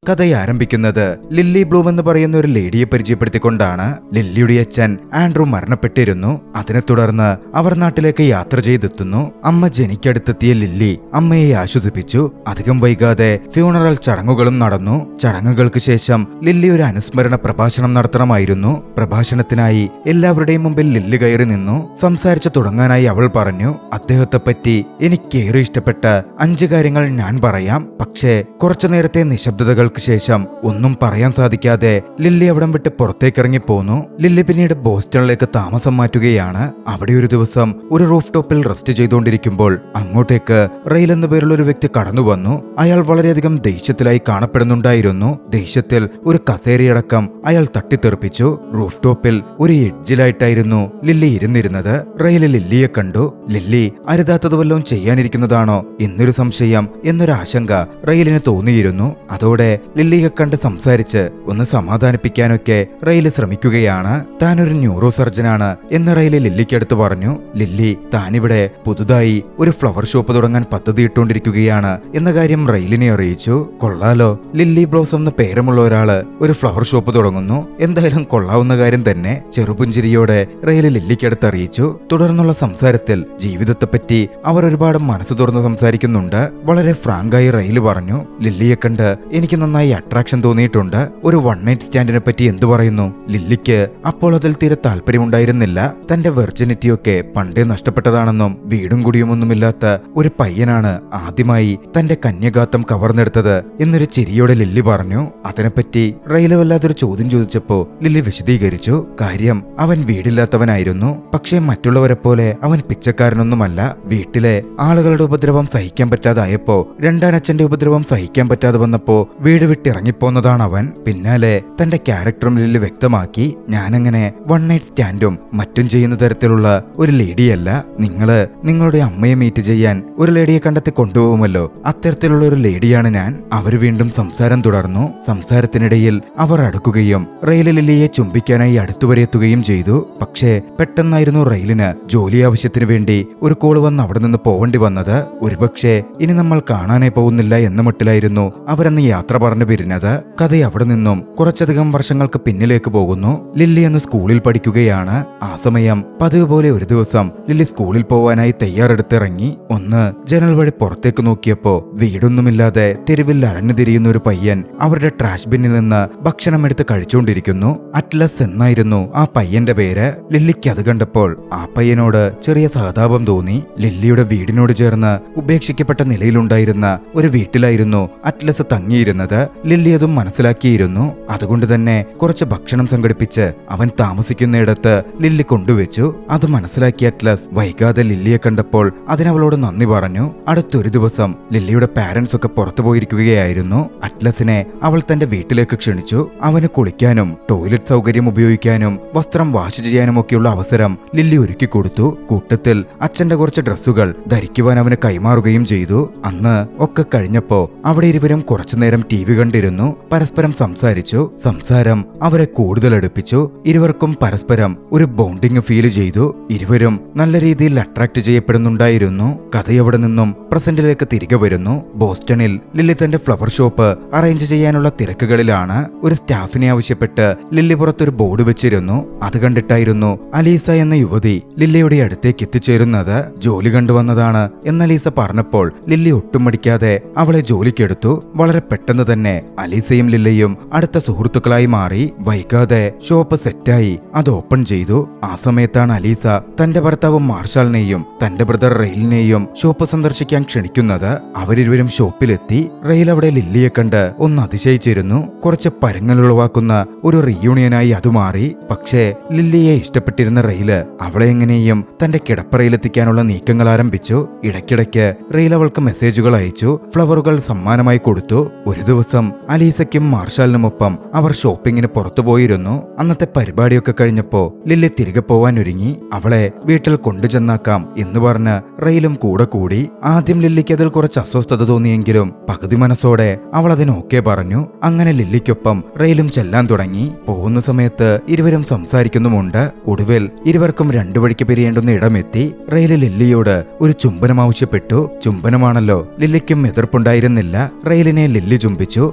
കഥയെ ആരംഭിക്കുന്നത് lily Bloom എന്ന് പറയുന്ന ഒരു ലേഡിയെ പരിചയപ്പെടുത്തിക്കൊണ്ടാണ്. ലില്ലിയുടെ അച്ഛൻ ആൻഡ്രൂ മരണപ്പെട്ടിരുന്നു. അതിനെ തുടർന്ന് അവർ നാട്ടിലേക്ക് യാത്ര ചെയ്തെത്തുന്നു. അമ്മ ജനിക്കടുത്തെത്തിയ ലില്ലി അമ്മയെ ആശ്വസിപ്പിച്ചു. അധികം വൈകാതെ ഫ്യൂണറൽ ചടങ്ങുകളും നടന്നു. ചടങ്ങുകൾക്ക് ശേഷം ലില്ലി ഒരു അനുസ്മരണ പ്രഭാഷണം നടത്തണമായിരുന്നു. പ്രഭാഷണത്തിനായി എല്ലാവരുടെയും മുമ്പിൽ ലില്ലി കയറി നിന്നു. സംസാരിച്ചു തുടങ്ങാനായി അവൾ പറഞ്ഞു, അദ്ദേഹത്തെപ്പറ്റി എനിക്കേറെ ഇഷ്ടപ്പെട്ട 5 കാര്യങ്ങൾ ഞാൻ പറയാം. പക്ഷേ കുറച്ചു നേരത്തെ നിശബ്ദതകൾക്ക് ശേഷം ഒന്നും പറയാൻ സാധിക്കാതെ ലില്ലി അവിടം വിട്ട് പുറത്തേക്കിറങ്ങി പോന്നു. ലില്ലി പിന്നീട് ബോസ്റ്റണിലേക്ക് താമസം മാറ്റുകയാണ്. അവിടെ ഒരു ദിവസം ഒരു റൂഫ് ടോപ്പിൽ റെസ്റ്റ് ചെയ്തുകൊണ്ടിരിക്കുമ്പോൾ അങ്ങോട്ടേക്ക് റെയിൽ എന്ന പേരുള്ള ഒരു വ്യക്തി കടന്നു വന്നു. അയാൾ വളരെയധികം ദേഷ്യത്തിലായി കാണപ്പെടുന്നുണ്ടായിരുന്നു. ദേഷ്യത്തിൽ ഒരു കസേരയടക്കം അയാൾ തട്ടിത്തെറിപ്പിച്ചു. റൂഫ് ടോപ്പിൽ ഒരു എഡ്ജിലായിട്ടായിരുന്നു ലില്ലി ഇരുന്നിരുന്നത്. റെയിൽ ലില്ലിയെ കണ്ടു. ലില്ലി അരുതാത്തത് വല്ലതും ചെയ്യാനിരിക്കുന്നതാണോ എന്നൊരു സംശയം, എന്നൊരു ആശങ്ക റെയിലിന് തോന്നിയിരുന്നു. അതോടെ ലില്ലിയെ കണ്ട് സംസാരിച്ച് ഒന്ന് സമാധാനിപ്പിക്കാനൊക്കെ റെയിൽ ശ്രമിക്കുകയാണ്. താനൊരു ന്യൂറോ സർജനാണ് എന്ന് റെയിൽ ലില്ലിക്കടുത്ത് പറഞ്ഞു. ലില്ലി താനിവിടെ പുതുതായി ഒരു ഫ്ലവർ ഷോപ്പ് തുടങ്ങാൻ പദ്ധതിയിട്ടുകൊണ്ടിരിക്കുകയാണ് എന്ന കാര്യം റെയിലിനെ അറിയിച്ചു. കൊള്ളാലോ, ലില്ലി ബ്ലോസം എന്ന പേരുമുള്ള ഒരാള് ഒരു ഫ്ലവർ ഷോപ്പ് തുടങ്ങുന്നു. എന്തായാലും കൊള്ളാവുന്ന കാര്യം തന്നെ. ചെറുപുഞ്ചിരിയോടെ റെയിൽ ലില്ലിക്കടുത്ത് അറിയിച്ചു. തുടർന്നുള്ള സംസാരത്തിൽ ജീവിതത്തെപ്പറ്റി അവർ ഒരുപാട് മനസ്സ് തുറന്ന് സംസാരിക്കുന്നുണ്ട്. വളരെ ഫ്രാങ്കായി റെയിൽ പറഞ്ഞു, ലില്ലിയെ കണ്ട് എനിക്ക് നന്നായി അട്രാക്ഷൻ തോന്നിയിട്ടുണ്ട്. ഒരു വൺ നൈറ്റ് സ്റ്റാൻഡിനെ പറ്റി എന്തു പറയുന്നു? ലില്ലിക്ക് അപ്പോൾ അതിൽ തീരെ താല്പര്യമുണ്ടായിരുന്നില്ല. തന്റെ വെർജിനിറ്റിയൊക്കെ പണ്ടേ നഷ്ടപ്പെട്ടതാണെന്നും വീടും കുടിയുമൊന്നുമില്ലാത്ത ഒരു പയ്യനാണ് ആദ്യമായി തന്റെ കന്യകാത്വം കവർന്നെടുത്തത് എന്നൊരു ചിരിയോടെ ലില്ലി പറഞ്ഞു. അതിനെപ്പറ്റി റെയിൽ വല്ലാത്തൊരു ചോദ്യം ചോദിച്ചപ്പോ ലില്ലി വിശദീകരിച്ചു. കാര്യം, അവൻ വീടില്ലാത്തവനായിരുന്നു. പക്ഷേ മറ്റുള്ളവരെ പോലെ അവൻ പിച്ചക്കാരനൊന്നുമല്ല. വീട്ടിലെ ആളുകളുടെ ഉപദ്രവം സഹിക്കാൻ പറ്റാതായപ്പോ, രണ്ടാനച്ഛന്റെ ഉപദ്രവം സഹിക്കാൻ പറ്റാതെ വന്നപ്പോ വീട് വിട്ടിറങ്ങിപ്പോന്നതാണ് അവൻ. പിന്നാലെ തന്റെ ക്യാരക്ടറും ലില്ലി വ്യക്തമാക്കി. ഞാനങ്ങനെ വൺ നൈറ്റ് സ്റ്റാൻഡും മറ്റും ചെയ്യുന്ന തരത്തിലുള്ള ഒരു ലേഡിയല്ല. നിങ്ങളുടെ അമ്മയെ മീറ്റ് ചെയ്യാൻ ഒരു ലേഡിയെ കണ്ടെത്തി കൊണ്ടുപോകുമല്ലോ, അത്തരത്തിലുള്ള ഒരു ലേഡിയാണ് ഞാൻ. അവർ വീണ്ടും സംസാരം തുടർന്നു. സംസാരത്തിനിടയിൽ അവർ അടുക്കുകയും റെയിൽ ലില്ലിയെ ചുംബിക്കാനായി അടുത്തുവരെ എത്തുകയും ചെയ്തു. പക്ഷേ പെട്ടെന്നായിരുന്നു റെയിലിന് ജോലി ആവശ്യത്തിന് വേണ്ടി ഒരു കോള് വന്ന് അവിടെ നിന്ന് പോവേണ്ടി വന്നത്. ഒരുപക്ഷെ ഇനി നമ്മൾ കാണാനേ പോകുന്നില്ല എന്ന മട്ടിലായിരുന്നു അവരന്ന് യാത്ര പറഞ്ഞു പിരിഞ്ഞത്. കഥ അവിടെ നിന്നും കുറച്ചധികം വർഷങ്ങൾക്ക് പിന്നിലേക്ക് പോകുന്നു. ലില്ലി എന്ന് സ്കൂളിൽ പഠിക്കുകയാണ്. ആ സമയം പതിവ് പോലെ ഒരു ദിവസം ലില്ലി സ്കൂളിൽ പോവാനായി തയ്യാറെടുത്തിറങ്ങി. ഒന്ന് ജനൽ വഴി പുറത്തേക്ക് നോക്കിയപ്പോ വീടൊന്നുമില്ലാതെ തെരുവിൽ അലഞ്ഞു തിരിയുന്ന ഒരു പയ്യൻ അവരുടെ ട്രാഷ് ബിന്നിൽ നിന്ന് ഭക്ഷണം എടുത്ത് കഴിച്ചുകൊണ്ടിരിക്കുന്നു. അറ്റ്ലസ് എന്നായിരുന്നു ആ പയ്യന്റെ പേര്. ലില്ലിക്ക് അത് കണ്ടപ്പോൾ ആ പയ്യനോട് ചെറിയ സഹതാപം തോന്നി. ലില്ലിയുടെ വീടിനോട് ചേർന്ന് ഉപേക്ഷിക്കപ്പെട്ട നിലയിലുണ്ടായിരുന്ന ഒരു വീട്ടിലായിരുന്നു അറ്റ്ലസ് തങ്ങിയിരുന്നത്. ലില്ലി അതും മനസ്സിലാക്കിയിരുന്നു. അതുകൊണ്ട് തന്നെ കുറച്ച് ഭക്ഷണം സംഘടിപ്പിച്ച് അവൻ താമസിക്കുന്നിടത്ത് ലില്ലി കൊണ്ടുവച്ചു. അത് മനസ്സിലാക്കിയ അറ്റ്ലസ് വൈകാതെ ലില്ലിയെ കണ്ടപ്പോൾ അതിനവളോട് നന്ദി പറഞ്ഞു. അടുത്തൊരു ദിവസം ലില്ലിയുടെ പാരന്റ്സ് ഒക്കെ പുറത്തു പോയിരിക്കുകയായിരുന്നു. അറ്റ്ലസിനെ അവൾ തന്റെ വീട്ടിലേക്ക് ക്ഷണിച്ചു. അവന് കുളിക്കാനും ടോയ്ലറ്റ് സൗകര്യം ഉപയോഗിക്കാനും വസ്ത്രം വാഷ് ചെയ്യാനും ഒക്കെയുള്ള അവസരം ലില്ലി ഒരുക്കി കൊടുത്തു. കൂട്ടത്തിൽ അച്ഛന്റെ കുറച്ച് ഡ്രസ്സുകൾ ധരിക്കുവാൻ അവന് കൈമാറുകയും ചെയ്തു. അന്ന് ഒക്കെ കഴിഞ്ഞപ്പോ അവിടെ ഇരുവരും കുറച്ചുനേരം TV കണ്ടിരുന്നു. പരസ്പരം സംസാരിച്ചു. സംസാരം അവരെ കൂടുതൽ അടുപ്പിച്ചു. ഇരുവർക്കും പരസ്പരം ഒരു ബോണ്ടിങ് ഫീൽ ചെയ്തു. ഇരുവരും നല്ല രീതിയിൽ അട്രാക്ട് ചെയ്യപ്പെടുന്നുണ്ടായിരുന്നു. കഥയവിടെ നിന്നും പ്രസന്റിലേക്ക് തിരികെ വരുന്നു. ബോസ്റ്റണിൽ ലില്ലി തന്റെ ഫ്ലവർ ഷോപ്പ് അറേഞ്ച് ചെയ്യാനുള്ള തിരക്കുകളിലാണ്. ഒരു സ്റ്റാഫിനെ ആവശ്യപ്പെട്ട് ലില്ലി പുറത്തൊരു ബോർഡ് വെച്ചിരുന്നു. അത് കണ്ടിട്ടായിരുന്നു അലീസ എന്ന യുവതി ലില്ലിയുടെ അടുത്തേക്ക് എത്തിച്ചേരുന്നത്. ജോലി കണ്ടുവന്നതാണ് എന്ന് അലീസ പറഞ്ഞപ്പോൾ ലില്ലി ഒട്ടും മടിക്കാതെ അവളെ ജോലിക്കെടുത്തു. വളരെ പെട്ടെന്ന് തന്നെ അലീസയും ലില്ലിയും അടുത്ത സുഹൃത്തുക്കളായി മാറി. വൈകാതെ ഷോപ്പ് സെറ്റായി അത് ഓപ്പൺ ചെയ്തു. ആ സമയത്താണ് അലീസ തന്റെ ഭർത്താവ് മാർഷാലിനെയും തന്റെ ബ്രദർ റെയിലിനെയും ഷോപ്പ് സന്ദർശിക്കാൻ ക്ഷണിക്കുന്നത്. അവരിരുവരും ഷോപ്പിലെത്തി. റെയിൽ അവിടെ ലില്ലിയെ കണ്ട് ഒന്ന് അതിശയിച്ചിരുന്നു. കുറച്ച് പരങ്ങളുളവാക്കുന്ന ഒരു റീയൂണിയനായി അത് മാറി. പക്ഷേ ലില്ലിയെ ഇഷ്ടപ്പെട്ടിരുന്ന റെയില് അവളെ എങ്ങനെയും തന്റെ കിടപ്പറയിലെത്തിക്കാനുള്ള നീക്കങ്ങൾ ആരംഭിച്ചു. ഇടയ്ക്കിടയ്ക്ക് റെയിൽ അവൾക്ക് മെസ്സേജുകൾ അയച്ചു. ഫ്ലവറുകൾ സമ്മാനമായി കൊടുത്തു. ഒരു ദിവസം അലീസയ്ക്കും മാർഷാലിനുമൊപ്പം അവർ ഷോപ്പിങ്ങിന് പുറത്തുപോയിരുന്നു. അന്നത്തെ പരിപാടിയൊക്കെ കഴിഞ്ഞപ്പോ ലില്ലി തിരികെ പോവാൻ ഒരുങ്ങി. അവളെ വീട്ടിൽ കൊണ്ടുചെന്നാക്കാം എന്ന് പറഞ്ഞ് റെയിലും കൂടെ കൂടി. ആദ്യം ലില്ലിക്ക് അതിൽ കുറച്ച് അസ്വസ്ഥത തോന്നിയെങ്കിലും പകുതി മനസ്സോടെ അവൾ അതിന് ഓക്കെ പറഞ്ഞു. അങ്ങനെ ലില്ലിക്കൊപ്പം റെയിലും ചെല്ലാൻ തുടങ്ങി. പോകുന്ന സമയത്ത് ഇരുവരും സംസാരിക്കുന്നുമുണ്ട്. ഒടുവിൽ ഇരുവർക്കും രണ്ടു വഴിക്ക് പിരിയേണ്ടുന്ന ഇടമെത്തി. റെയിൽ ലില്ലിയോട് ഒരു ചുംബനം ആവശ്യപ്പെട്ടു. ചുംബനമാണല്ലോ. ലില്ലിക്കും എതിർപ്പുണ്ടായിരുന്നില്ല. റെയിലിനെ ലില്ലി ചുംബിച്ചു.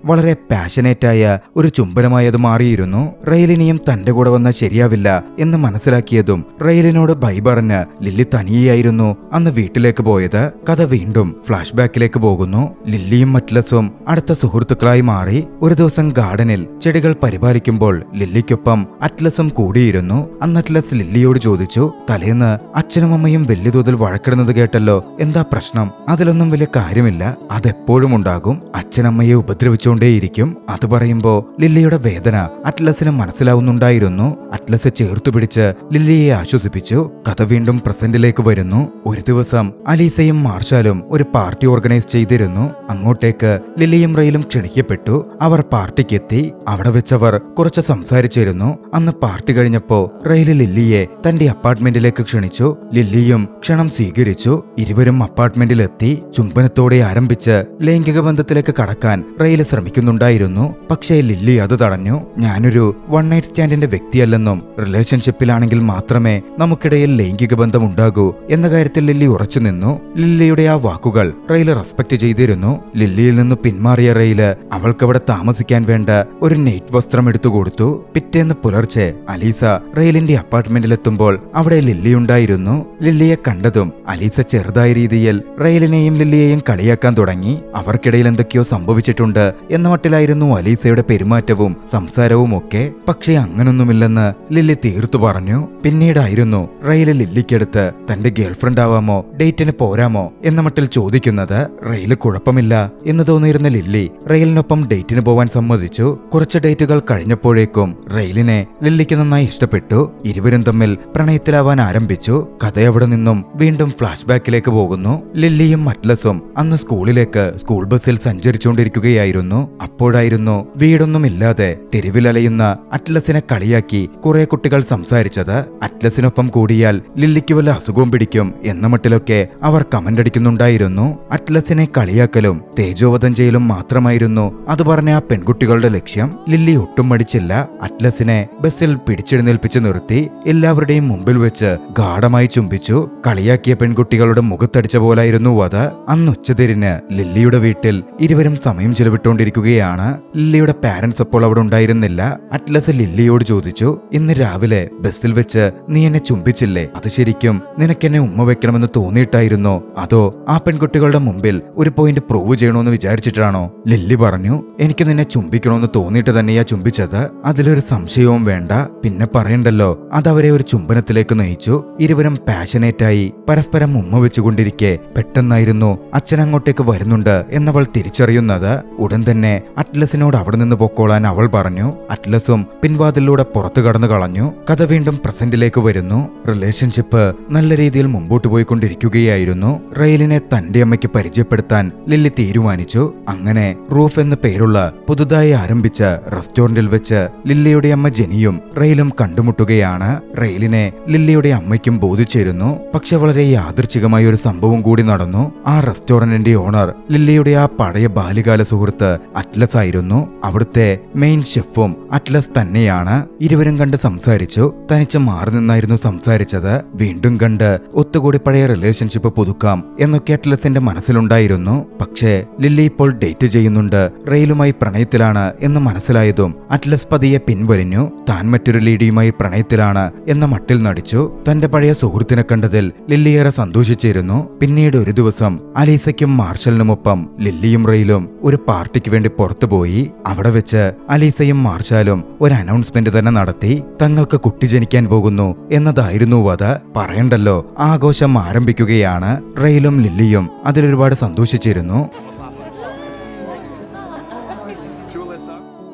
വളരെ പാഷനേറ്റായ ഒരു ചുംബനമായി അത് മാറിയിരുന്നു. റെയിലിനെയും തന്റെ കൂടെ വന്നാൽ ശരിയാവില്ല എന്ന് മനസ്സിലാക്കിയതും റെയിലിനോട് ബൈ പറഞ്ഞ് ലില്ലി തനിയായിരുന്നു അന്ന് വീട്ടിലേക്ക് പോയത്. കഥ വീണ്ടും ഫ്ലാഷ് ബാക്കിലേക്ക് പോകുന്നു. ലില്ലിയും അറ്റ്ലസും അടുത്ത സുഹൃത്തുക്കളായി മാറി. ഒരു ദിവസം ഗാർഡനിൽ ചെടികൾ പരിപാലിക്കുമ്പോൾ ലില്ലിക്കൊപ്പം അറ്റ്ലസും കൂടിയിരുന്നു. അന്ന് അറ്റ്ലസ് ലില്ലിയോട് ചോദിച്ചു, തലേന്ന് അച്ഛനും അമ്മയും വലിയ തോതിൽ വഴക്കിടുന്നത് കേട്ടല്ലോ, എന്താ പ്രശ്നം? അതിലൊന്നും വലിയ കാര്യമില്ല, അതെപ്പോഴും ഉണ്ടാകും, അച്ഛനമ്മയെ ഉപദ്രവിച്ചുകൊണ്ടേയിരിക്കും. അത് പറയുമ്പോ ലില്ലിയുടെ വേദന അറ്റ്ലസിന് മനസ്സിലാവുന്നുണ്ടായിരുന്നു. അറ്റ്ലസ് ചേർത്തു പിടിച്ച് ലില്ലിയെ ആശ്വസിപ്പിച്ചു. കഥ വീണ്ടും പ്രസന്റിലേക്ക് വരുന്നു. ഒരു ദിവസം അലീസയും മാർഷാലും ഒരു പാർട്ടി ഓർഗനൈസ് ചെയ്തിരുന്നു. അങ്ങോട്ടേക്ക് ലില്ലിയും റെയിലും ക്ഷണിക്കപ്പെട്ടു. അവർ പാർട്ടിക്കെത്തി. അവിടെ വെച്ചവർ കുറച്ച് സംസാരിച്ചിരുന്നു. അന്ന് പാർട്ടി കഴിഞ്ഞപ്പോ റെയിൽ ലില്ലിയെ തന്റെ അപ്പാർട്ട്മെന്റിലേക്ക് ക്ഷണിച്ചു. ലില്ലിയും ക്ഷണം സ്വീകരിച്ചു. ഇരുവരും അപ്പാർട്ട്മെന്റിലെത്തി. ചുംബനത്തോടെ ആരംഭിച്ച് ലൈംഗിക ബന്ധത്തിലേക്ക് കടക്കാൻ റെയിൽ ശ്രമിക്കുന്നുണ്ടായിരുന്നു. പക്ഷേ ലില്ലി അത് തടഞ്ഞു. ഞാനൊരു വൺ നൈറ്റ് സ്റ്റാൻഡിന്റെ വ്യക്തിയല്ലെന്നും റിലേഷൻഷിപ്പിലാണെങ്കിൽ മാത്രമേ നമുക്കിടയിൽ ലൈംഗിക ബന്ധം ഉണ്ടാകൂ എന്ന കാര്യത്തിൽ ലില്ലി ഉറച്ചു നിന്നു. ലില്ലിയുടെ ആ വാക്കുകൾ റെയിൽ റെസ്പെക്ട് ചെയ്തിരുന്നു. ലില്ലിയിൽ നിന്ന് പിന്മാറിയ റെയില് അവൾക്കവിടെ താമസിക്കാൻ വേണ്ട ഒരു നൈറ്റ് വസ്ത്രം എടുത്തു കൊടുത്തു. പിറ്റേന്ന് പുലർച്ചെ അലീസ റെയിലിന്റെ അപ്പാർട്ട്മെന്റിലെത്തുമ്പോൾ അവിടെ ലില്ലി ഉണ്ടായിരുന്നു. ലില്ലിയെ കണ്ടതും അലീസ ചെറുതായ രീതിയിൽ റെയിലിനെയും ലില്ലിയെയും കളിയാക്കാൻ തുടങ്ങി. അവർക്കിടയിൽ എന്തൊക്കെയോ സംഭവിച്ചിട്ടുണ്ട് എന്ന മട്ടിലായിരുന്നു അലീസയുടെ പെരുമാറ്റവും സംസാരവും ഒക്കെ. പക്ഷേ അങ്ങനൊന്നുമില്ലെന്ന് ലില്ലി തീർത്തു പറഞ്ഞു. പിന്നീടായിരുന്നു റെയിൽ ലില്ലിക്കടുത്ത് തന്റെ ഗേൾഫ്രണ്ട് ആവാമോ, ഡേറ്റിന് പോരാമോ എന്ന മട്ടിൽ ചോദിക്കുന്നത്. റെയിൽ കുഴപ്പമില്ല എന്ന് തോന്നിയിരുന്ന ലില്ലി റെയിലിനൊപ്പം ഡേറ്റിന് പോവാൻ സമ്മതിച്ചു. കുറച്ച് ഡേറ്റുകൾ കഴിഞ്ഞപ്പോഴേക്കും റെയിലിനെ ലില്ലിക്ക് നന്നായി ഇഷ്ടപ്പെട്ടു. ഇരുവരും തമ്മിൽ പ്രണയത്തിലാവാൻ ആരംഭിച്ചു. കഥ അവിടെ നിന്നും വീണ്ടും ഫ്ലാഷ് ബാക്കിലേക്ക് പോകുന്നു. ലില്ലിയും അറ്റ്ലസും അന്ന് സ്കൂൾ ബസ്സിൽ സഞ്ചരിച്ചുകൊണ്ടിരിക്കുകയായിരുന്നു. അപ്പോഴായിരുന്നു വീടൊന്നുമില്ലാതെ തെരുവിലലയുന്ന അറ്റ്ലസിനെ കളിയാക്കി കുറെ കുട്ടികൾ സംസാരിച്ചത്. അറ്റ്ലസിനൊപ്പം കൂടിയാൽ ലില്ലിക്ക് വല്ല അസുഖവും പിടിക്കും എന്ന മട്ടിലൊക്കെ അവർ കമന്റ് അടിക്കുന്നുണ്ടായിരുന്നു. അറ്റ്ലസിനെ കളിയാക്കലും തേജോവധം ചെയ്യലും മാത്രമായിരുന്നു അത് പറഞ്ഞ ആ പെൺകുട്ടികളുടെ ലക്ഷ്യം. ലില്ലി ഒട്ടും മടിച്ചില്ല. അറ്റ്ലസിനെ ബസ്സിൽ പിടിച്ചെഴുന്നേൽപ്പിച്ച് നിർത്തി. എല്ലാവരുടെയും മുമ്പിൽ വെച്ച് ഗാഢമായി ചുംബിച്ചു. കളിയാക്കിയ പെൺകുട്ടികളുടെ മുഖത്തടിച്ച പോലായിരുന്നു അത്. അന്ന് ഉച്ചതിരിഞ്ഞ് ലില്ലിയുടെ വീട്ടിൽ ഇരുവരും സമയം ചെലവിട്ടുകൊണ്ടിരിക്കുകയാണ്. ലില്ലിയുടെ പാരന്റ്സ് അപ്പോൾ അവിടെ ഉണ്ടായിരുന്നില്ല. അറ്റ്ലസ് ലില്ലിയോട് ചോദിച്ചു, ഇന്ന് രാവിലെ ബസ്സിൽ വെച്ച് നീ എന്നെ ചുംബിച്ചില്ലേ, അത് ശരിക്കും നിനക്കെന്നെ ഉമ്മ വെക്കണമെന്ന് തോന്നിയിട്ടായിരുന്നോ, അതോ ആ പെൺകുട്ടികളുടെ മുമ്പിൽ ഒരു പോയിന്റ് പ്രൂവ് ചെയ്യണമെന്ന് വിചാരിച്ചിട്ടാണോ? ലില്ലി പറഞ്ഞു, എനിക്ക് നിന്നെ ചുംബിക്കണമെന്ന് തോന്നിയിട്ട് തന്നെയാ ചുംബിച്ചത്, അതിലൊരു സംശയവും വേണ്ട. പിന്നെ പറയണ്ടല്ലോ, അതവരെ ഒരു ചുംബനത്തിലേക്ക് നയിച്ചു. ഇരുവരും പാഷനേറ്റായി പരസ്പരം ഉമ്മ വെച്ചുകൊണ്ടിരിക്കെ പെട്ടെന്നായിരുന്നു അച്ഛൻ അങ്ങോട്ടേക്ക് വരുന്നുണ്ട് എന്നവൾ തിരിച്ചറിയുന്നത്. ഉടൻ തന്നെ അറ്റ്ലസിനോട് അവിടെ നിന്ന് പൊക്കോളാൻ അവൾ പറഞ്ഞു. അറ്റ്ലസും പിൻവാതിലൂടെ പുറത്തു കടന്നു കളഞ്ഞു. കഥ വീണ്ടും പ്രസന്റിലേക്ക് വരുന്നു. റിലേഷൻഷിപ്പ് നല്ല രീതിയിൽ മുമ്പോട്ട് പോയിക്കൊണ്ടിരിക്കുകയായിരുന്നു. റെയിലിനെ തന്റെ അമ്മയ്ക്ക് പരിചയപ്പെടുത്താൻ ലില്ലി തീരുമാനിച്ചു. അങ്ങനെ റൂഫ് എന്ന പേരുള്ള പുതുതായി ആരംഭിച്ച റെസ്റ്റോറന്റിൽ വെച്ച് ലില്ലിയുടെ അമ്മ ജെനിയും റെയിലും കണ്ടുമുട്ടുകയാണ്. റെയിലിനെ ലില്ലിയുടെ അമ്മയ്ക്കും ബോധിച്ചിരുന്നു. പക്ഷെ വളരെ യാദൃച്ഛികമായ ഒരു സംഭവം കൂടി നടന്നു. ആ റെസ്റ്റോറന്റിന്റെ ഓണർ ലില്ലിയുടെ ആ പഴയ ബാല്യകാല സുഹൃത്ത് അറ്റ്ലസ് ആയിരുന്നു. അവിടുത്തെ മെയിൻ ഷെഫും അറ്റ്ലസ് തന്നെയാണ്. ഇരുവരും കണ്ട് സംസാരിച്ചു. തനിച്ച് മാറി നിന്നായിരുന്നു സംസാരിച്ചത്. വീണ്ടും കണ്ട് ഒത്തുകൂടി പഴയ റിലേഷൻഷിപ്പ് പുതുക്കാം എന്നൊക്കെ അറ്റ്ലസിന്റെ മനസ്സിലുണ്ടായിരുന്നു. പക്ഷേ ലില്ലി ഇപ്പോൾ ഡേറ്റ് ചെയ്യുന്നുണ്ട്, റെയിലുമായി പ്രണയത്തിലാണ് എന്ന് മനസ്സിലായതും അറ്റ്ലസ് പതിയെ പിൻവലിഞ്ഞു. താൻ മറ്റൊരു ലേഡിയുമായി പ്രണയത്തിലാണ് എന്ന മട്ടിൽ നടിച്ചു. തന്റെ പഴയ സുഹൃത്തിനെ കണ്ടതിൽ ലില്ലിയേറെ സന്തോഷിച്ചിരുന്നു. പിന്നീട് ഒരു ദിവസം അലീസയ്ക്കും മാർഷലിനുമൊപ്പം ലില്ലിയും റെയിലും ഒരു പാർട്ടിക്ക് വേണ്ടി പുറത്തുപോയി. അവിടെ വെച്ച് അലീസയും മാർഷാലും ഒരു അനൗൺസ്മെന്റ് തന്നെ നടത്തി. തങ്ങൾക്ക് കുട്ടി ജനിക്കാൻ പോകുന്നു എന്നതായിരുന്നു അത്. പറയണ്ടല്ലോ, ആഘോഷം ആരംഭിക്കുകയാണ്. റെയിലും ലില്ലിയും അതിലൊരുപാട് സന്തോഷിച്ചിരുന്നു.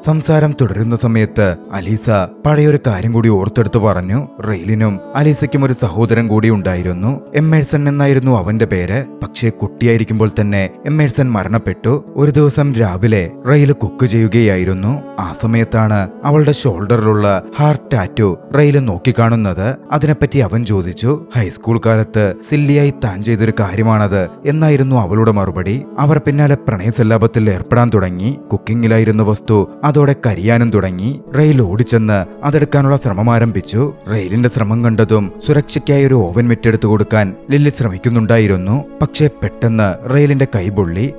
സംസാരം തുടരുന്ന സമയത്ത് അലീസ പഴയൊരു കാര്യം കൂടി ഓർത്തെടുത്ത് പറഞ്ഞു. റെയിലിനും അലീസയ്ക്കും ഒരു സഹോദരൻ കൂടി ഉണ്ടായിരുന്നു. എമ്മേഴ്സൺ എന്നായിരുന്നു അവന്റെ പേര്. പക്ഷേ കുട്ടിയായിരിക്കുമ്പോൾ തന്നെ എമ്മേഴ്സൺ മരണപ്പെട്ടു. ഒരു ദിവസം രാവിലെ റെയിൽ കുക്ക് ചെയ്യുകയായിരുന്നു. ആ സമയത്താണ് അവളുടെ ഷോൾഡറിലുള്ള ഹാർട്ട് ടാറ്റു റെയിൽ നോക്കിക്കാണുന്നത്. അതിനെപ്പറ്റി അവൻ ചോദിച്ചു. ഹൈസ്കൂൾ കാലത്ത് സില്ലിയായി താൻ ചെയ്തൊരു കാര്യമാണത് എന്നായിരുന്നു അവളുടെ മറുപടി. അവർ പിന്നാലെ പ്രണയസല്ലാപത്തിൽ ഏർപ്പെടാൻ തുടങ്ങി. കുക്കിങ്ങിലായിരുന്ന വസ്തു അതോടെ കരിയാനും തുടങ്ങി. റെയിൽ ഓടിച്ചെന്ന് അതെടുക്കാനുള്ള ശ്രമം ആരംഭിച്ചു. റെയിലിന്റെ ശ്രമം കണ്ടതും സുരക്ഷയ്ക്കായി ഒരു ഓവൻ മെറ്റെടുത്തു കൊടുക്കാൻ ലില്ലി ശ്രമിക്കുന്നുണ്ടായിരുന്നു. പക്ഷേ പെട്ടെന്ന് റെയിലിന്റെ കൈ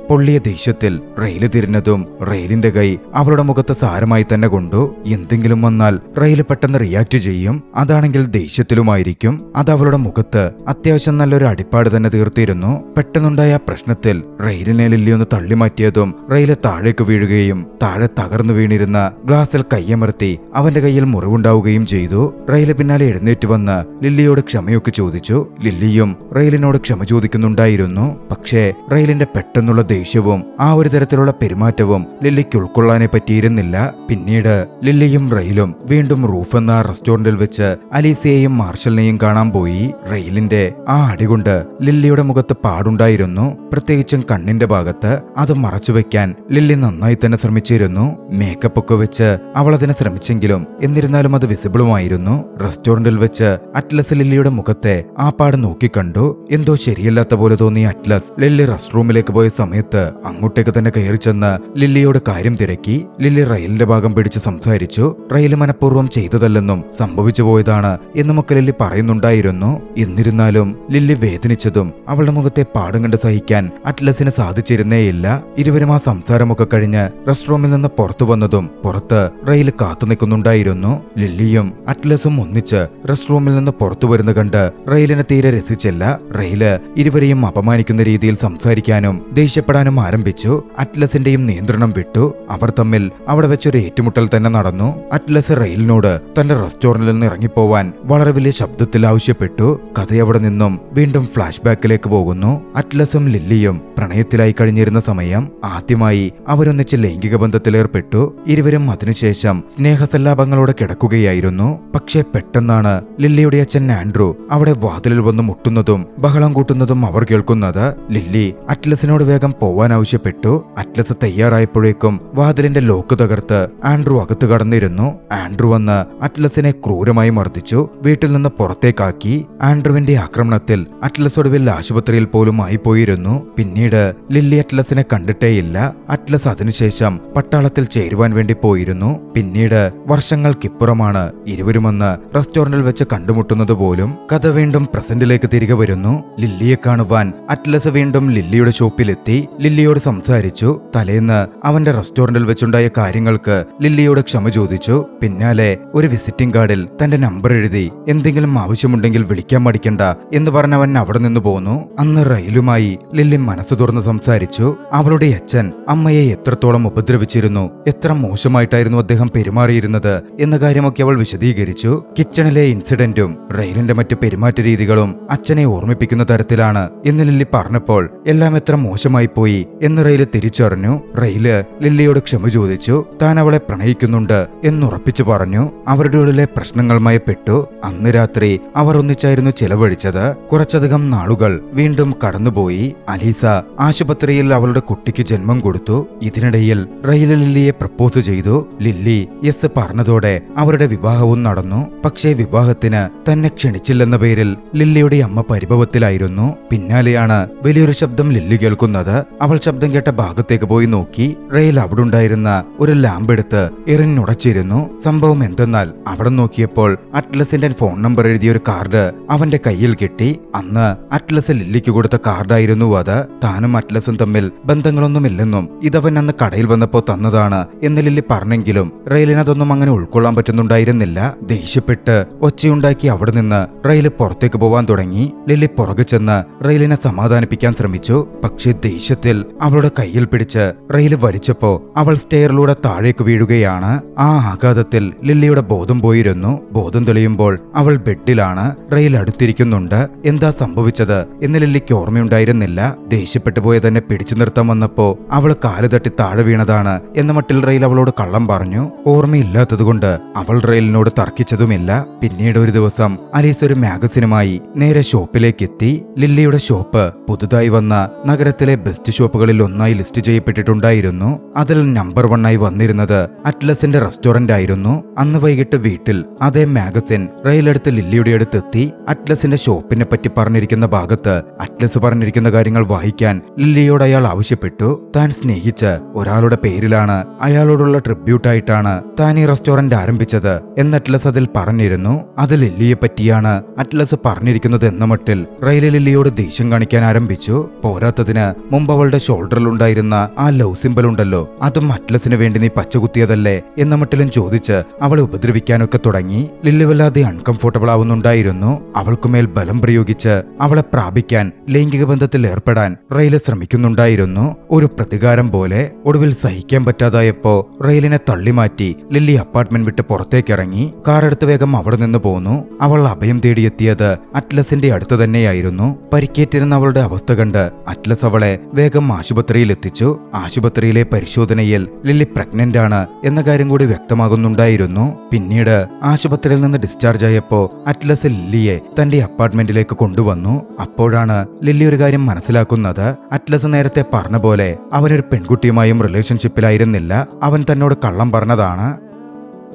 പൊള്ളിയ ദേഷ്യത്തിൽ റെയില് തിരിഞ്ഞതും റെയിലിന്റെ കൈ അവളുടെ മുഖത്ത് സാരമായി തന്നെ കൊണ്ടു. എന്തെങ്കിലും വന്നാൽ റെയില് പെട്ടെന്ന് റിയാക്ട് ചെയ്യും, അതാണെങ്കിൽ ദേഷ്യത്തിലുമായിരിക്കും. അത് അവളുടെ മുഖത്ത് അത്യാവശ്യം നല്ലൊരു അടിപ്പാട് തന്നെ തീർത്തിരുന്നു. പെട്ടെന്നുണ്ടായ പ്രശ്നത്തിൽ റെയിലിനെ ലില്ലി ഒന്ന് തള്ളിമാറ്റിയതും റെയില് താഴേക്ക് വീഴുകയും താഴെ തകർന്നു വീണിരുന്ന ഗ്ലാസിൽ കയ്യമർത്തി അവന്റെ കയ്യിൽ മുറിവുണ്ടാവുകയും ചെയ്തു. റെയില് പിന്നാലെ എഴുന്നേറ്റ് വന്ന് ലില്ലിയോട് ക്ഷമയൊക്കെ ചോദിച്ചു. ലില്ലിയും റെയിലിനോട് ക്ഷമ ചോദിക്കുന്നുണ്ടായിരുന്നു. പക്ഷേ റെയിലിന്റെ പെട്ടെന്നുള്ള ദേഷ്യവും ആ ഒരു തരത്തിലുള്ള പെരുമാറ്റവും ലില്ലിക്ക് ഉൾക്കൊള്ളാനെ പറ്റിയിരുന്നില്ല. പിന്നീട് ലില്ലിയും റെയിലും വീണ്ടും റൂഫ് എന്ന റെസ്റ്റോറന്റിൽ വെച്ച് അലീസിയെയും മാർഷലിനെയും കാണാൻ പോയി. റെയിലിന്റെ ആ അടികൊണ്ട് ലില്ലിയുടെ മുഖത്ത് പാടുണ്ടായിരുന്നു, പ്രത്യേകിച്ചും കണ്ണിന്റെ ഭാഗത്ത്. അത് മറച്ചുവെക്കാൻ ലില്ലി നന്നായി തന്നെ ശ്രമിച്ചിരുന്നു. മേക്കപ്പ് ഒക്കെ വെച്ച് അവൾ അതിനെ ശ്രമിച്ചെങ്കിലും എന്നിരുന്നാലും അത് വിസിബിളുമായിരുന്നു. റെസ്റ്റോറന്റിൽ വെച്ച് അറ്റ്ലസ് ലില്ലിയുടെ മുഖത്തെ ആ പാട് നോക്കിക്കണ്ടു. എന്തോ ശരിയല്ലാത്ത പോലെ തോന്നിയ അറ്റ്ലസ് ലില്ലി റെസ്റ്റ് റൂമിലേക്ക് പോയ സമയത്ത് അങ്ങോട്ടേക്ക് തന്നെ കയറി ചെന്ന് ലില്ലിയോട് കാര്യം തിരക്കി. ലില്ലി റെയിലിന്റെ ഭാഗം പിടിച്ച് സംസാരിച്ചു. റെയില് മനഃപൂർവ്വം ചെയ്തതല്ലെന്നും സംഭവിച്ചു പോയതാണ് എന്നുമൊക്കെ ലില്ലി പറയുന്നുണ്ടായിരുന്നു. എന്നിരുന്നാലും ലില്ലി വേദനിച്ചതും അവളുടെ മുഖത്തെ പാടും കണ്ട് സഹിക്കാൻ അറ്റ്ലസിന് സാധിച്ചിരുന്നേയില്ല. ഇരുവരും ആ സംസാരമൊക്കെ കഴിഞ്ഞ് റെസ്റ്റ് റൂമിൽ നിന്ന് പുറത്തു വന്നതും പുറത്ത് റെയില് കാത്തു നിൽക്കുന്നുണ്ടായിരുന്നു. ലില്ലിയും അറ്റ്ലസും ഒന്നിച്ച് റെസ്റ്റ് റൂമിൽ നിന്ന് പുറത്തു വരുന്ന കണ്ട് റെയിലിന് തീരെ രസിച്ചില്ല. റെയില് ഇരുവരെയും അപമാനിക്കുന്ന രീതിയിൽ സംസാരിക്കാനും ദേഷ്യപ്പെടാനും ആരംഭിച്ചു. അറ്റ്ലസിന്റെയും നിയന്ത്രണം വിട്ടു. അവർ തമ്മിൽ അവിടെ വെച്ചൊരു ഏറ്റുമുട്ടൽ തന്നെ നടന്നു. അറ്റ്ലസ് റെയിലിനോട് തന്റെ റെസ്റ്റോറന്റിൽ നിന്ന് ഇറങ്ങിപ്പോവാൻ വളരെ വലിയ ശബ്ദത്തിൽ ആവശ്യപ്പെട്ടു. കഥയവിടെ നിന്നും വീണ്ടും ഫ്ലാഷ് ബാക്കിലേക്ക് പോകുന്നു. അറ്റ്ലസും ലില്ലിയും പ്രണയത്തിലായി കഴിഞ്ഞിരുന്ന സമയം ആദ്യമായി അവരൊന്നിച്ച് ലൈംഗിക ബന്ധത്തിലേർപ്പെട്ടു. ഇരുവരും അതിനുശേഷം സ്നേഹസല്ലാപങ്ങളോടെ കിടക്കുകയായിരുന്നു. പക്ഷേ പെട്ടെന്നാണ് ലില്ലിയുടെ അച്ഛൻ ആൻഡ്രൂ അവിടെ വാതിലിൽ വന്ന് മുട്ടുന്നതും ബഹളം കൂട്ടുന്നതും അവർ കേൾക്കുന്നത്. ലില്ലി അറ്റ്ലസിനോട് വേഗം പോവാൻ ആവശ്യപ്പെട്ടു. അറ്റ്ലസ് തയ്യാറായപ്പോഴേക്കും വാതിലിന്റെ ലോക്ക് തകർത്ത് ആൻഡ്രൂ അകത്ത് കടന്നിരുന്നു. ആൻഡ്രൂ വന്ന് അറ്റ്ലസിനെ ക്രൂരമായി മർദ്ദിച്ചു വീട്ടിൽ നിന്ന് പുറത്തേക്കാക്കി. ആൻഡ്രുവിന്റെ ആക്രമണത്തിൽ അറ്റ്ലസ് ഒടുവിൽ ആശുപത്രിയിൽ പോലും ആയിപ്പോയിരുന്നു. പിന്നീട് ലില്ലി അറ്റ്ലസിനെ കണ്ടിട്ടേയില്ല. അറ്റ്ലസ് അതിനുശേഷം പട്ടാളത്തിൽ ചേരുവാൻ വേണ്ടി പോയിരുന്നു. പിന്നീട് വർഷങ്ങൾക്കിപ്പുറമാണ് ഇരുവരുമെന്ന് റെസ്റ്റോറന്റിൽ വെച്ച് കണ്ടുമുട്ടുന്നത് പോലും. കഥ വീണ്ടും പ്രസന്റിലേക്ക് തിരികെ വരുന്നു. ലില്ലിയെ കാണുവാൻ അറ്റ്ലസ് വീണ്ടും ലില്ലിയുടെ ഷോപ്പിലെത്തി. ലില്ലിയോട് സംസാരിച്ചു. തലേന്ന് അവന്റെ റെസ്റ്റോറന്റിൽ വെച്ചുണ്ടായ കാര്യങ്ങൾക്ക് ലില്ലിയോട് ക്ഷമ ചോദിച്ചു. പിന്നാലെ ഒരു വിസിറ്റിംഗ് കാർഡിൽ തന്റെ നമ്പർ എഴുതി എന്തെങ്കിലും ആവശ്യമുണ്ടെങ്കിൽ വിളിക്കാൻ മടിക്കണ്ട എന്ന് പറഞ്ഞവൻ അവിടെ നിന്ന് പോന്നു. അന്ന് റെയിലുമായി ലില്ലി മനസ്സ് തുറന്ന് സംസാരിച്ചു. അവളുടെ അച്ഛൻ അമ്മയെ എത്രത്തോളം ഉപദ്രവിച്ചിരുന്നു, എത്ര മോശമായിട്ടായിരുന്നു അദ്ദേഹം പെരുമാറിയിരുന്നത് എന്ന കാര്യമൊക്കെ അവൾ വിശദീകരിച്ചു. കിച്ചണിലെ ഇൻസിഡന്റും റെയിലിന്റെ മറ്റു പെരുമാറ്റ രീതികളും അച്ഛനെ ഓർമ്മിപ്പിക്കുന്ന തരത്തിലാണ് എന്ന് ലില്ലി പറഞ്ഞപ്പോൾ എല്ലാം എത്ര മോശമായി പോയി എന്ന് റെയില് തിരിച്ചറിഞ്ഞു. റെയില് ലില്ലിയോട് ക്ഷമ ചോദിച്ചു. താൻ അവളെ പ്രണയിക്കുന്നുണ്ട് എന്നുറപ്പിച്ചു പറഞ്ഞു. അവരുടെ ഉള്ളിലെ പ്രശ്നങ്ങൾ മയപ്പെട്ടു. അന്ന് രാത്രി അവർ ഒന്നിച്ചായിരുന്നു ചെലവഴിച്ചത്. കുറച്ചധികം നാളുകൾ വീണ്ടും കടന്നുപോയി. അലീസ ആശുപത്രിയിൽ അവളുടെ കുട്ടിക്ക് ജന്മം കൊടുത്തു. ഇതിനിടയിൽ റെയില് ലില്ലിയെ പ്രപ്പോസ് ചെയ്തു. ലില്ലി യെസ് പറഞ്ഞതോടെ അവരുടെ വിവാഹവും നടന്നു. പക്ഷേ വിവാഹത്തിന് തന്നെ ക്ഷണിച്ചില്ലെന്ന പേരിൽ ലില്ലിയുടെ അമ്മ പരിഭവത്തിലായിരുന്നു. പിന്നാലെയാണ് വലിയൊരു ശബ്ദം ലില്ലി കേൾക്കുന്നത്. അവൾ ശബ്ദം കേട്ട ഭാഗത്തേക്ക് പോയി നോക്കി. റെയിൽ അവിടെ ഉണ്ടായിരുന്ന ഒരു ലാമ്പ് എടുത്ത് എറിഞ്ഞുടച്ചിരുന്നു. സംഭവം എന്തെന്നാൽ അവിടെ നോക്കിയപ്പോൾ അറ്റ്ലസിന്റെ ഫോൺ നമ്പർ എഴുതിയ ഒരു കാർഡ് അവന്റെ കയ്യിൽ കിട്ടി. അന്ന് അറ്റ്ലസ് ലില്ലിക്ക് കൊടുത്ത കാർഡായിരുന്നു അത്. താനും അറ്റ്ലസും തമ്മിൽ ബന്ധങ്ങളൊന്നുമില്ലെന്നും ഇതവൻ അന്ന് കടയിൽ വന്നപ്പോ തന്നതാണ് എന്ന് ലില്ലി പറഞ്ഞെങ്കിലും റെയിലിന് അതൊന്നും അങ്ങനെ ഉൾക്കൊള്ളാൻ പറ്റുന്നുണ്ടായിരുന്നില്ല. ദേഷ്യപ്പെട്ട് ഒച്ചയുണ്ടാക്കി അവിടെ നിന്ന് റെയിൽ പുറത്തേക്ക് പോവാൻ തുടങ്ങി. ലില്ലി പുറകെ ചെന്ന് റെയിലിനെ സമാധാനിപ്പിക്കാൻ ശ്രമിച്ചു. പക്ഷേ ദേഷ്യത്തിൽ അവളുടെ കയ്യിൽ പിടിച്ച് റെയിൽ വലിച്ചപ്പോ അവൾ സ്റ്റെയറിലൂടെ താഴേക്ക് വീഴുകയാണ്. ആ ആഘാതത്തിൽ ലില്ലിയുടെ ബോധം പോയിരുന്നു. ബോധം തെളിയുമ്പോൾ അവൾ ബെഡിലാണ്. റെയിൽ അടുത്തിരിക്കുന്നുണ്ട്. എന്താ സംഭവിച്ചത് എന്ന് ലില്ലിക്ക് ഓർമ്മയുണ്ടായിരുന്നില്ല. ദേഷ്യപ്പെട്ടു പോയ തന്നെ പിടിച്ചു നിർത്താൻ വന്നപ്പോ അവൾ കാല് തട്ടി താഴെ വീണതാണ് എന്ന മട്ടിൽ റെയിൽ അവളോട് കള്ളം പറഞ്ഞു. ഓർമ്മയില്ലാത്തതുകൊണ്ട് അവൾ റെയിലിനോട് തർക്കിച്ചതുമില്ല. പിന്നീട് ഒരു ദിവസം അലീസ് ഒരു മാഗസിനുമായി നേരെ ഷോപ്പിലേക്ക് എത്തി. ലില്ലിയുടെ ഷോപ്പ് പുതുതായി വന്ന നഗരത്തിലെ ബെസ്റ്റ് ഷോപ്പുകളിൽ ഒന്നായി ലിസ്റ്റ് ചെയ്യപ്പെട്ടിട്ടുണ്ടായിരുന്നു. അതിൽ നമ്പർ 1 ആയി വന്നിരുന്നത് അറ്റ്ലസിന്റെ റെസ്റ്റോറന്റ് ആയിരുന്നു. അന്ന് വൈകിട്ട് വീട്ടിൽ അതേ മാഗസിൻ റെയിലെടുത്ത് ലില്ലിയുടെ അടുത്തെത്തി. അറ്റ്ലസിന്റെ ഷോപ്പിനെ പറ്റി പറഞ്ഞിരിക്കുന്ന ഭാഗത്ത് അറ്റ്ലസ് പറഞ്ഞിരിക്കുന്ന കാര്യങ്ങൾ വായിക്കാൻ ലില്ലിയോട് അയാൾ ആവശ്യപ്പെട്ടു. താൻ സ്നേഹിച്ച് ഒരാളുടെ പേരിലാണ് അയാൾ അയാളോടുള്ള ട്രിബ്യൂട്ടായിട്ടാണ് താൻ ഈ റെസ്റ്റോറന്റ് ആരംഭിച്ചത് എന്ന് അറ്റ്ലസ് അതിൽ പറഞ്ഞിരുന്നു. അത് ലില്ലിയെ പറ്റിയാണ് അറ്റ്ലസ് പറഞ്ഞിരിക്കുന്നത് എന്ന മട്ടിൽ റെയിൽ ലില്ലിയോട് ദേഷ്യം കാണിക്കാൻ ആരംഭിച്ചു. പോരാത്തതിന് മുമ്പ് അവളുടെ ഷോൾഡറിലുണ്ടായിരുന്ന ആ ലവ് സിംബൽ ഉണ്ടല്ലോ, അതും അറ്റ്ലസിന് വേണ്ടി നീ പച്ചകുത്തിയതല്ലേ എന്ന മട്ടിലും ചോദിച്ച് അവളെ ഉപദ്രവിക്കാനൊക്കെ തുടങ്ങി. ലില്ലി വല്ലാതെ അൺകംഫോർട്ടബിൾ ആവുന്നുണ്ടായിരുന്നു. അവൾക്കുമേൽ ബലം പ്രയോഗിച്ച് അവളെ പ്രാപിക്കാൻ ലൈംഗിക ബന്ധത്തിൽ ഏർപ്പെടാൻ റെയില് ശ്രമിക്കുന്നുണ്ടായിരുന്നു. ഒരു പ്രതികാരം പോലെ. ഒടുവിൽ സഹിക്കാൻ പറ്റാതായപ്പോ റെയിലിനെ തള്ളിമാറ്റി ലില്ലി അപ്പാർട്ട്മെന്റ് വിട്ട് പുറത്തേക്കിറങ്ങി. കാറെടുത്ത് വേഗം അവിടെ നിന്ന് പോന്നു. അവൾ അഭയം തേടിയെത്തിയത് അറ്റ്ലസിന്റെ അടുത്ത് തന്നെയായിരുന്നു. പരിക്കേറ്റിരുന്ന അവളുടെ അവസ്ഥ കണ്ട് അറ്റ്ലസ് അവളെ വേഗം ആശുപത്രിയിൽ എത്തിച്ചു. ആശുപത്രിയിലെ പരിശോധനയിൽ ലില്ലി പ്രഗ്നന്റ് ആണ് എന്ന കാര്യം കൂടി വ്യക്തമാകുന്നുണ്ടായിരുന്നു. പിന്നീട് ആശുപത്രിയിൽ നിന്ന് ഡിസ്ചാർജ് ആയപ്പോ അറ്റ്ലസ് ലില്ലിയെ തന്റെ അപ്പാർട്ട്മെന്റിലേക്ക് കൊണ്ടുവന്നു. അപ്പോഴാണ് ലില്ലി ഒരു കാര്യം മനസ്സിലാക്കുന്നത്. അറ്റ്ലസ് നേരത്തെ പറഞ്ഞ പോലെ അവനൊരു പെൺകുട്ടിയുമായും റിലേഷൻഷിപ്പിലായിരുന്നില്ല. അവൻ തന്നോട് കള്ളം പറഞ്ഞതാണ്.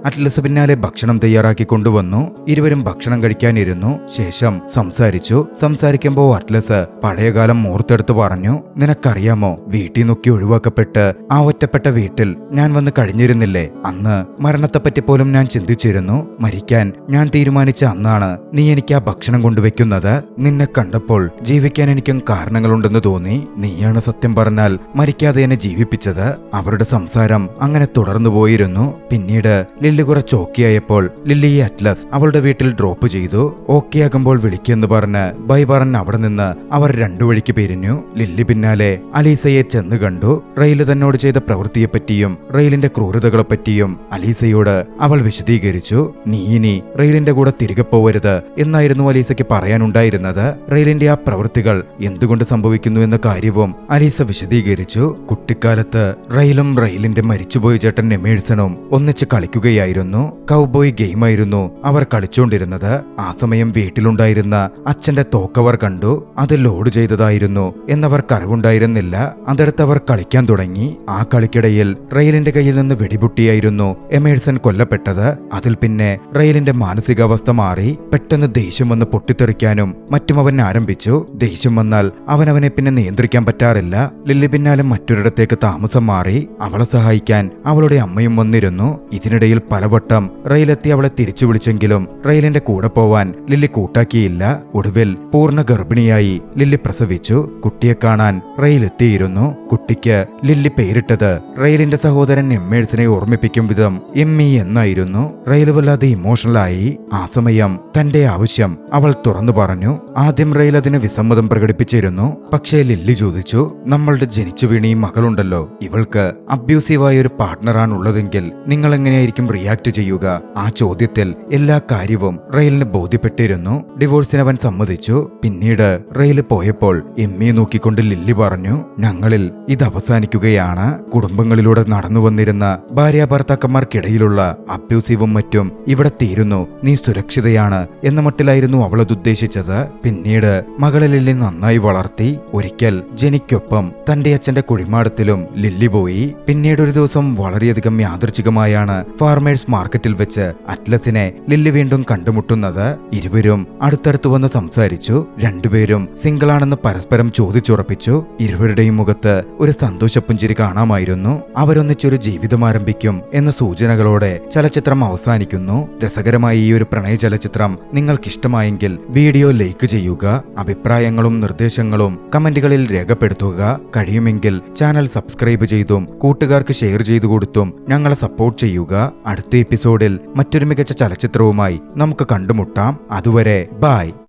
അറ്റ്ലസ് പിന്നാലെ ഭക്ഷണം തയ്യാറാക്കി കൊണ്ടുവന്നു. ഇരുവരും ഭക്ഷണം കഴിക്കാനിരുന്നു. ശേഷം സംസാരിക്കുമ്പോൾ അറ്റ്ലസ് പഴയകാലം ഓർത്തെടുത്ത് പറഞ്ഞു, നിനക്കറിയാമോ, വീട്ടിൽ നിന്നൊക്കെ ഒഴിവാക്കപ്പെട്ട് ആ ഒറ്റപ്പെട്ട വീട്ടിൽ ഞാൻ വന്ന് കഴിഞ്ഞിരുന്നില്ലേ? അന്ന് മരണത്തെപ്പറ്റി പോലും ഞാൻ ചിന്തിച്ചിരുന്നു. മരിക്കാൻ ഞാൻ തീരുമാനിച്ച അന്നാണ് നീ എനിക്ക് ആ ഭക്ഷണം കൊണ്ടുവയ്ക്കുന്നത്. നിന്നെ കണ്ടപ്പോൾ ജീവിക്കാൻ എനിക്കും കാരണങ്ങളുണ്ടെന്ന് തോന്നി. നീയാണ് സത്യം പറഞ്ഞാൽ മരിക്കാതെ എന്നെ ജീവിപ്പിച്ചത്. അവരുടെ സംസാരം അങ്ങനെ തുടർന്നു പോയിരുന്നു. പിന്നീട് ലില്ലി കുറച്ച് ഓക്കെയായപ്പോൾ ലില്ലിയെ അറ്റ്ലസ് അവളുടെ വീട്ടിൽ ഡ്രോപ്പ് ചെയ്തു. ഓക്കെ ആകുമ്പോൾ വിളിക്കെന്ന് പറഞ്ഞ് ബൈ പറഞ്ഞ് അവിടെ നിന്ന് അവർ രണ്ടു വഴിക്ക് പിരിഞ്ഞു. ലില്ലി പിന്നാലെ അലീസയെ ചെന്ന് കണ്ടു. റെയില് തന്നോട് ചെയ്ത പ്രവൃത്തിയെപ്പറ്റിയും റെയിലിന്റെ ക്രൂരതകളെപ്പറ്റിയും അലീസയോട് അവൾ വിശദീകരിച്ചു. നീ ഇനി റെയിലിന്റെ കൂടെ തിരികെ പോവരുത് എന്നായിരുന്നു അലീസയ്ക്ക് പറയാനുണ്ടായിരുന്നത്. റെയിലിന്റെ ആ പ്രവൃത്തികൾ എന്തുകൊണ്ട് സംഭവിക്കുന്നു എന്ന കാര്യവും അലീസ വിശദീകരിച്ചു. കുട്ടിക്കാലത്ത് റെയിലും റെയിലിന്റെ മരിച്ചുപോയ ചേട്ടൻ എമേഴ്സണും ഒന്നിച്ച് കളിക്കുകയായിരുന്നു. കൗബോയ് ഗെയിമായിരുന്നു അവർ കളിച്ചുകൊണ്ടിരുന്നത്. ആ സമയം വീട്ടിലുണ്ടായിരുന്ന അച്ഛന്റെ തോക്കവർ കണ്ടു. അത് ലോഡ് ചെയ്തതായിരുന്നു എന്നവർക്ക് അറിവുണ്ടായിരുന്നില്ല. അതെടുത്ത് അവർ കളിക്കാൻ തുടങ്ങി. ആ കളിക്കിടയിൽ റെയിലിന്റെ കയ്യിൽ നിന്ന് വെടിപൊട്ടിയായിരുന്നു എമേഴ്സൺ കൊല്ലപ്പെട്ടത്. അതിൽ പിന്നെ റെയിലിന്റെ മാനസികാവസ്ഥ മാറി. പെട്ടെന്ന് ദേഷ്യം വന്ന് പൊട്ടിത്തെറിക്കാനും മറ്റും അവൻ ആരംഭിച്ചു. ദേഷ്യം വന്നാൽ അവനെ പിന്നെ നിയന്ത്രിക്കാൻ പറ്റാറില്ല. ലില്ലി പിന്നാലെ മറ്റൊരിടത്തേക്ക് താമസം മാറി. അവളെ സഹായിക്കാൻ അവളുടെ അമ്മയും വന്നിരുന്നു. ഇതിനിടയിൽ പലവട്ടം റെയിലെത്തി അവളെ തിരിച്ചു വിളിച്ചെങ്കിലും റെയിലിന്റെ കൂടെ പോവാൻ ലില്ലി കൂട്ടാക്കിയില്ല. ഒടുവിൽ പൂർണ്ണ ഗർഭിണിയായി ലില്ലി പ്രസവിച്ചു. കുട്ടിയെ കാണാൻ റെയിലെത്തിയിരുന്നു. കുട്ടിക്ക് ലില്ലി പേരിട്ടത് റെയിലിന്റെ സഹോദരൻ എമ്മേഴ്സിനെ ഓർമ്മിപ്പിക്കും വിധം എമ്മി എന്നായിരുന്നു. റെയിൽ വല്ലാതെ ഇമോഷണലായി. ആ സമയം തന്റെ ആവശ്യം അവൾ തുറന്നു പറഞ്ഞു. ആദ്യം റെയിൽ അതിന് വിസമ്മതം പ്രകടിപ്പിച്ചിരുന്നു. പക്ഷേ ലില്ലി ചോദിച്ചു, നമ്മളുടെ ജനിച്ചു വീണ ഈ മകളുണ്ടല്ലോ, ഇവൾക്ക് അബ്യൂസീവായ ഒരു പാർട്ട്ണറാണുള്ളതെങ്കിൽ നിങ്ങൾ എങ്ങനെയായിരിക്കും റിയാക്ട് ചെയ്യുക? ആ ചോദ്യത്തിൽ എല്ലാ കാര്യവും റെയിലിന് ബോധ്യപ്പെട്ടിരുന്നു. ഡിവോഴ്സിന് അവൻ സമ്മതിച്ചു. പിന്നീട് റെയില് പോയപ്പോൾ എമ്മിയെ നോക്കിക്കൊണ്ട് ലില്ലി പറഞ്ഞു, ഞങ്ങളിൽ ഇത് അവസാനിക്കുകയാണ്. കുടുംബങ്ങളിലൂടെ നടന്നു വന്നിരുന്ന ഭാര്യാഭർത്താക്കന്മാർക്കിടയിലുള്ള അബ്യൂസീവും മറ്റും ഇവിടെ തീരുന്നു. നീ സുരക്ഷിതയാണ് എന്ന മട്ടിലായിരുന്നു അവളത് ഉദ്ദേശിച്ചത്. പിന്നീട് മകളെ ലില്ലി നന്നായി വളർത്തി. ഒരിക്കൽ ജെനിക്കൊപ്പം തന്റെ അച്ഛന്റെ കുഴിമാടത്തിലും ലില്ലി പോയി. പിന്നീട് ഒരു ദിവസം വളരെയധികം യാദൃച്ഛികമായാണ് ഫാർമേഴ്സ് മാർക്കറ്റിൽ വെച്ച് അറ്റ്ലസിനെ ലില്ലി വീണ്ടും കണ്ടുമുട്ടുന്നത്. ഇരുവരും അടുത്തടുത്ത് വന്ന് സംസാരിച്ചു. രണ്ടുപേരും സിംഗിളാണെന്ന് പരസ്പരം ചോദിച്ചുറപ്പിച്ചു. ഇരുവരുടെയും മുഖത്ത് ഒരു സന്തോഷപ്പുഞ്ചിരി കാണാമായിരുന്നു. അവരൊന്നിച്ചൊരു ജീവിതം ആരംഭിക്കും എന്ന സൂചനകളോടെ ചലച്ചിത്രം അവസാനിക്കുന്നു. രസകരമായ ഈ ഒരു പ്രണയ ചലച്ചിത്രം നിങ്ങൾക്കിഷ്ടമായെങ്കിൽ വീഡിയോ ലൈക്ക് ചെയ്യുക. അഭിപ്രായങ്ങളും നിർദ്ദേശങ്ങളും കമന്റുകളിൽ രേഖപ്പെടുത്തുക. കഴിയുമെങ്കിൽ ചാനൽ സബ്സ്ക്രൈബ് ചെയ്തും കൂട്ടുകാർക്ക് ഷെയർ ചെയ്തു കൊടുത്തും ഞങ്ങളെ സപ്പോർട്ട് ചെയ്യുക. അടുത്ത എപ്പിസോഡിൽ മറ്റൊരു മികച്ച ചലച്ചിത്രവുമായി നമുക്ക് കണ്ടുമുട്ടാം. അതുവരെ ബൈ.